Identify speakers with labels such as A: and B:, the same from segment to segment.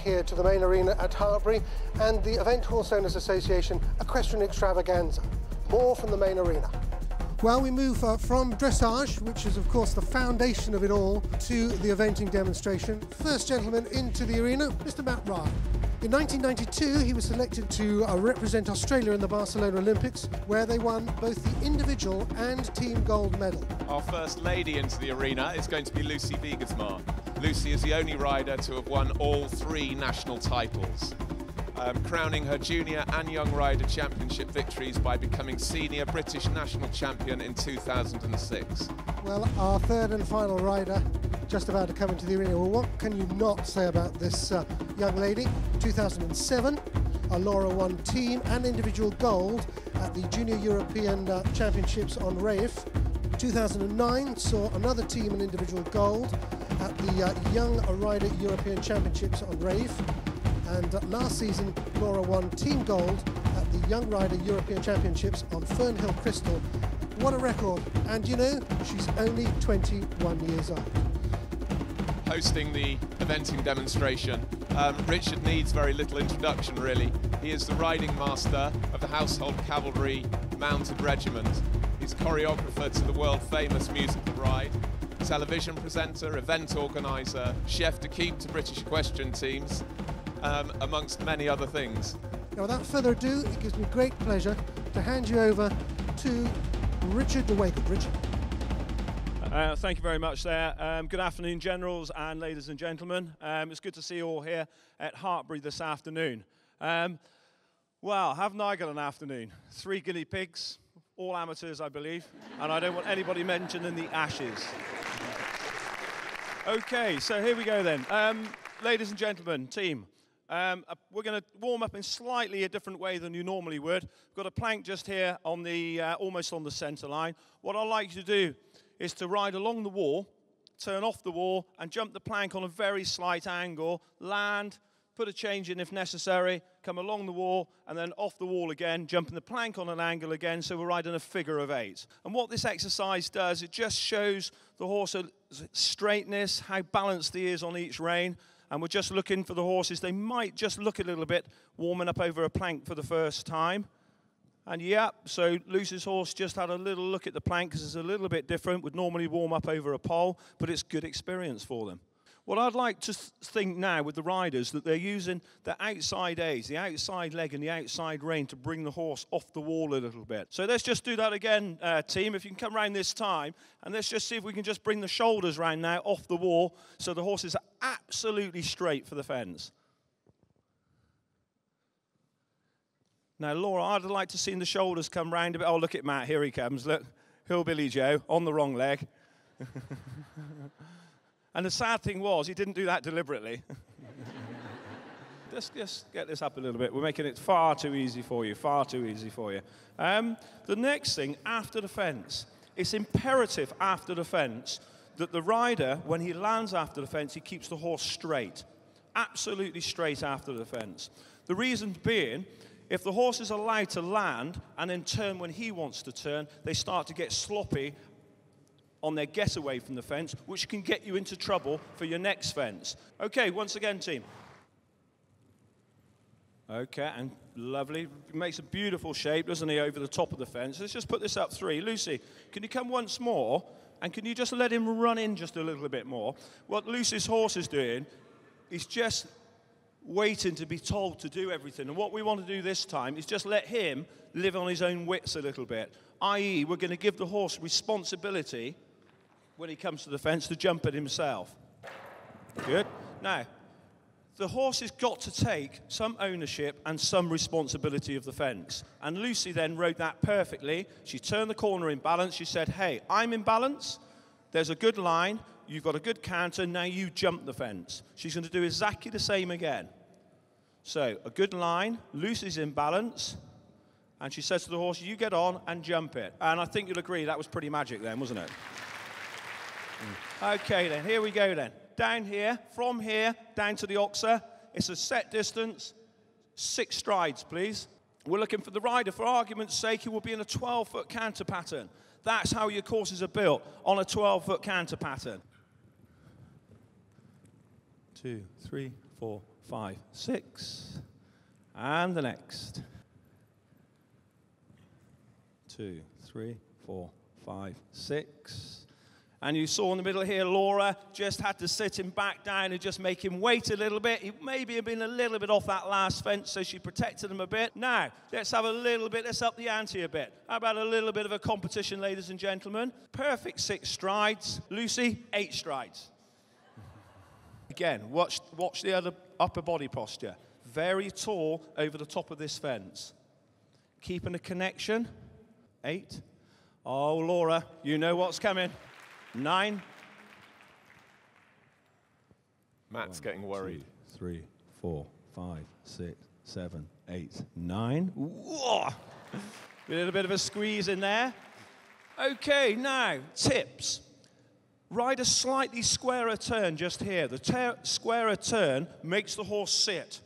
A: here to the main arena at Hartpury and the Event Horse Owners Association Equestrian Extravaganza. More from the main arena. Well, we move from dressage, which is of course the foundation of it all, to the eventing demonstration. First gentleman into the arena, Mr. Matt Ryan. In 1992, he was selected to represent Australia in the Barcelona Olympics, where they won both the individual and team gold medal.
B: Our first lady into the arena is going to be Lucy Wiegersma. Lucy is the only rider to have won all 3 national titles, crowning her junior and young rider championship victories by becoming senior British national champion in 2006.
A: Well, our third and final rider just about to come into the arena. Well, what can you not say about this young lady? 2007, Laura won team and individual gold at the Junior European Championships on Raif. 2009 saw another team and individual gold at the Young Rider European Championships on Raif. And last season, Laura won team gold at the Young Rider European Championships on Fernhill Crystal. What a record. And you know, she's only 21 years old.
B: Hosting the eventing demonstration, Richard needs very little introduction, really. He is the riding master of the Household Cavalry Mounted Regiment. He's choreographer to the world-famous musical ride, television presenter, event organiser, chef de keep to British equestrian teams, amongst many other things.
A: Now, without further ado, it gives me great pleasure to hand you over to Richard de Wake. Richard.
C: Thank you very much there. Good afternoon, generals and ladies and gentlemen. It's good to see you all here at Hartpury this afternoon. Well, haven't I got an afternoon? 3 guinea pigs, all amateurs, I believe, and I don't want anybody mentioned in the ashes. Okay, so here we go then. Ladies and gentlemen, team, we're going to warm up in slightly a different way than you normally would. We've got a plank just here on the almost on the centre line. What I'd like you to do is to ride along the wall, turn off the wall, and jump the plank on a very slight angle, land, put a change in if necessary, come along the wall, and then off the wall again, jumping the plank on an angle again, so we're riding a figure of 8. And what this exercise does, it just shows the horse straightness, how balanced he is on each rein, and we're just looking for the horses. They might just look a little bit warming up over a plank for the first time. And yeah, so Lucy's horse just had a little look at the plank because it's a little bit different. Would normally warm up over a pole, but it's good experience for them. What I'd like to think now with the riders, that they're using the outside aids, the outside leg and the outside rein to bring the horse off the wall a little bit. So let's just do that again, team. If you can come round this time, and let's just see if we can just bring the shoulders round now off the wall so the horses are absolutely straight for the fence. Now, Laura, I'd like to see the shoulders come round a bit. Oh, look at Matt. Here he comes. Look, Hillbilly Joe on the wrong leg. And the sad thing was, he didn't do that deliberately. Let's just get this up a little bit. We're making it far too easy for you, far too easy for you. The next thing, after the fence, it's imperative after the fence that the rider, when he lands after the fence, he keeps the horse straight. Absolutely straight after the fence. The reason being, if the horse is allowed to land and then turn when he wants to turn, they start to get sloppy on their getaway from the fence, which can get you into trouble for your next fence. Okay, once again, team. Okay, and lovely. Makes a beautiful shape, doesn't he, over the top of the fence. Let's just put this up 3. Lucy, can you come once more? And can you just let him run in just a little bit more? What Lucy's horse is doing is just waiting to be told to do everything. And what we want to do this time is just let him live on his own wits a little bit. I.e., we're going to give the horse responsibility when he comes to the fence to jump it himself. Good. Now, the horse has got to take some ownership and some responsibility of the fence. And Lucy then rode that perfectly. She turned the corner in balance. She said, hey, I'm in balance. There's a good line. You've got a good counter. Now you jump the fence. She's going to do exactly the same again. So, a good line. Lucy's in balance. And she says to the horse, you get on and jump it. And I think you'll agree that was pretty magic then, wasn't it? Okay then, here we go then. Down here, from here, down to the oxer. It's a set distance, 6 strides, please. We're looking for the rider, for argument's sake, who will be in a 12-foot canter pattern. That's how your courses are built, on a 12-foot canter pattern. 2, 3, 4, 5, 6. And the next. 2, 3, 4, 5, 6. And you saw in the middle here, Laura just had to sit him back down and just make him wait a little bit. He maybe had been a little bit off that last fence, so she protected him a bit. Now, let's have a little bit, let's up the ante a bit. How about a little bit of a competition, ladies and gentlemen? Perfect 6 strides. Lucy, 8 strides. Again, watch the other upper body posture. Very tall over the top of this fence. Keeping a connection. 8. Oh, Laura, you know what's coming. 9.
B: Matt's
C: 1,
B: getting worried.
C: 2, 3, 4, 5, 6, 7, 8, 9. Whoa! A little bit of a squeeze in there. Okay, now, tips. Ride a slightly squarer turn just here. The squarer turn makes the horse sit,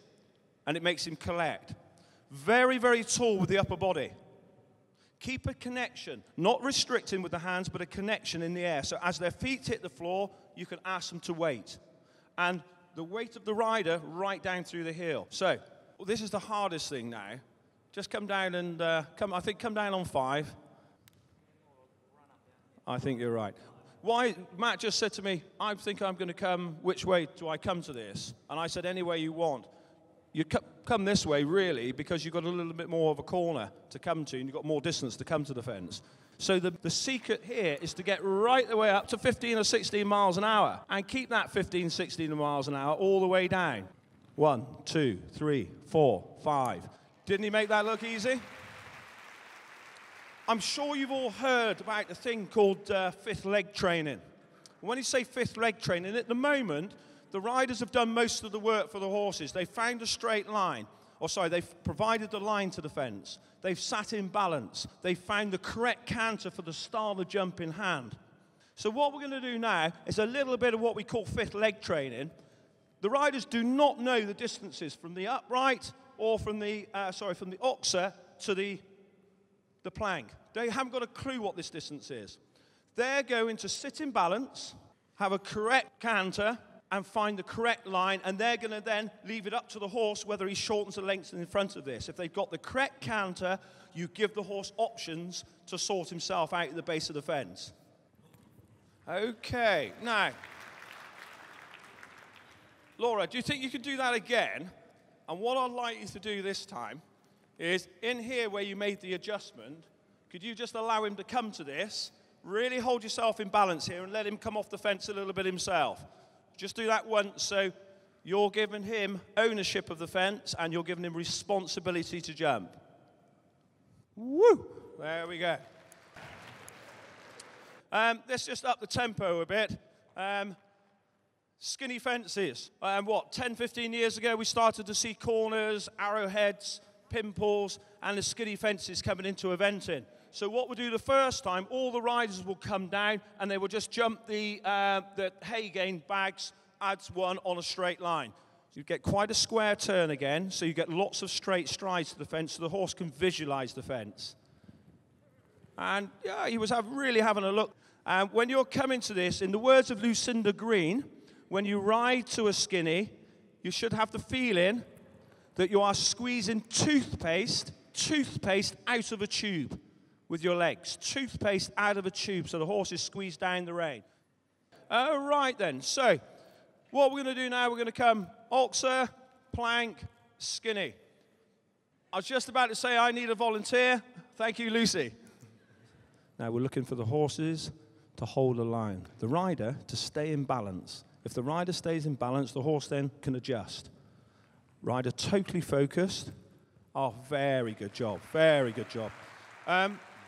C: and it makes him collect. Very, very tall with the upper body. Keep a connection, not restricting with the hands, but a connection in the air. So as their feet hit the floor, you can ask them to wait. And the weight of the rider right down through the heel. So this is the hardest thing now. Just come down and, come down on 5. I think you're right. Why, Matt just said to me, I think I'm going to come, which way do I come to this? And I said, any way you want. You come this way, really, because you've got a little bit more of a corner to come to, and you've got more distance to come to the fence. So the secret here is to get right the way up to 15 or 16 miles an hour, and keep that 15, 16 miles an hour all the way down. 1, 2, 3, 4, 5. Didn't he make that look easy? I'm sure you've all heard about the thing called fifth leg training. When you say fifth leg training, at the moment, the riders have done most of the work for the horses. They've found a straight line. They've provided the line to the fence. They've sat in balance. They've found the correct canter for the style of jump in hand. So what we're going to do now is a little bit of what we call fifth leg training. The riders do not know the distances from the upright or from the oxer to the plank. They haven't got a clue what this distance is. They're going to sit in balance, have a correct canter, and find the correct line, and they're going to then leave it up to the horse whether he shortens the length in front of this. If they've got the correct canter, you give the horse options to sort himself out at the base of the fence. Okay, now, Laura, do you think you can do that again? And what I'd like you to do this time is, in here where you made the adjustment, could you just allow him to come to this, really hold yourself in balance here, and let him come off the fence a little bit himself? Just do that once, so you're giving him ownership of the fence and you're giving him responsibility to jump. Woo! There we go. Let's just up the tempo a bit. Skinny fences. 10, 15 years ago, we started to see corners, arrowheads, pimples, and the skinny fences coming into eventing. So what we'll do the first time, all the riders will come down and they will just jump the hay gain bags, adds 1 on a straight line. So you get quite a square turn again, so you get lots of straight strides to the fence so the horse can visualize the fence. And yeah, he was really having a look. When you're coming to this, in the words of Lucinda Green, when you ride to a skinny, you should have the feeling that you are squeezing toothpaste out of a tube. With your legs, toothpaste out of a tube so the horse is squeezed down the rein. All right then, so what we're going to do now, we're going to come oxer, plank, skinny. I was just about to say I need a volunteer. Thank you, Lucy. Now we're looking for the horses to hold a line, the rider to stay in balance. If the rider stays in balance, the horse then can adjust. Rider totally focused. Oh, very good job, very good job.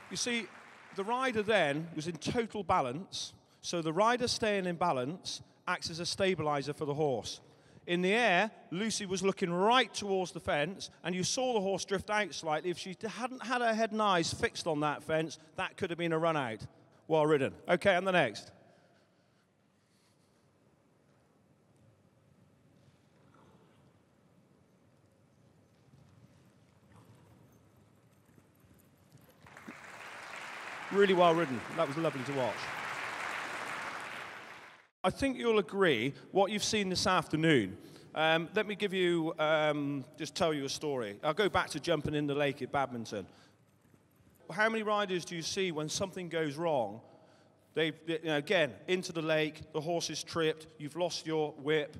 C: You see, the rider then was in total balance, so the rider staying in balance acts as a stabilizer for the horse. In the air, Lucy was looking right towards the fence, and you saw the horse drift out slightly. If she hadn't had her head and eyes fixed on that fence, that could have been a run out. Well ridden. Okay, and the next. Really well ridden. That was lovely to watch. I think you'll agree what you've seen this afternoon. Let me give you, just tell you a story. I'll go back to jumping in the lake at badminton. How many riders do you see when something goes wrong? Again, into the lake, the horse is tripped, you've lost your whip,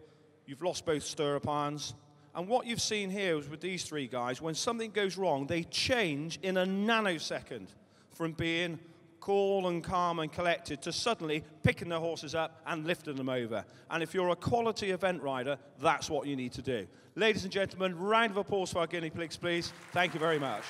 C: you've lost both stirrup irons. And what you've seen here is with these three guys, when something goes wrong, they change in a nanosecond from being cool and calm and collected to suddenly picking their horses up and lifting them over. And if you're a quality event rider, that's what you need to do. Ladies and gentlemen, round of applause for our guinea pigs, please. Thank you very much.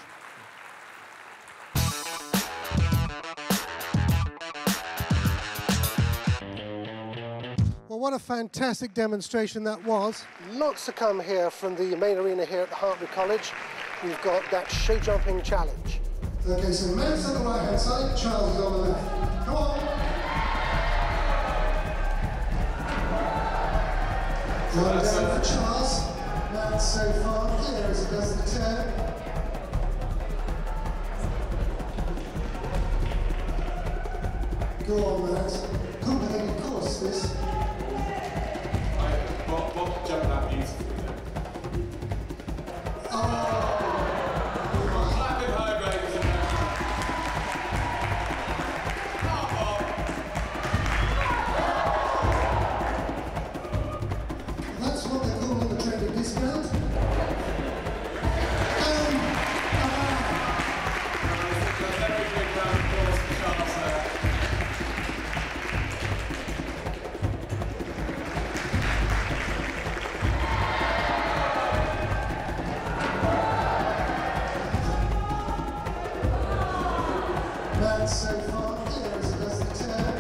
A: Well, what a fantastic demonstration that was. Lots to come here from the main arena here at the Hartpury College. We've got that show jumping challenge. Okay, so Matt's on the right-hand side, Charles is on the left. Come on! Well down for Charles. Matt so far clear as he does the turn. Go on, Matt. Complicated course, this.
B: Bob jumped that beautifully then. Clap him high, ladies and gentlemen.
A: That's what they call the trading discount.
B: Very big round of applause for Charles there.
A: So far, here as it does the turn.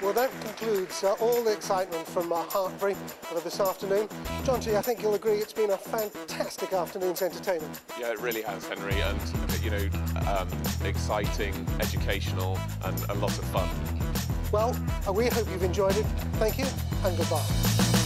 A: Well, that concludes all the excitement from Hartpury this afternoon. John T, I think you'll agree it's been a fantastic afternoon's entertainment.
B: Yeah, it really has, Henry, and exciting, educational, and a lot of fun.
A: Well, we hope you've enjoyed it. Thank you, and goodbye.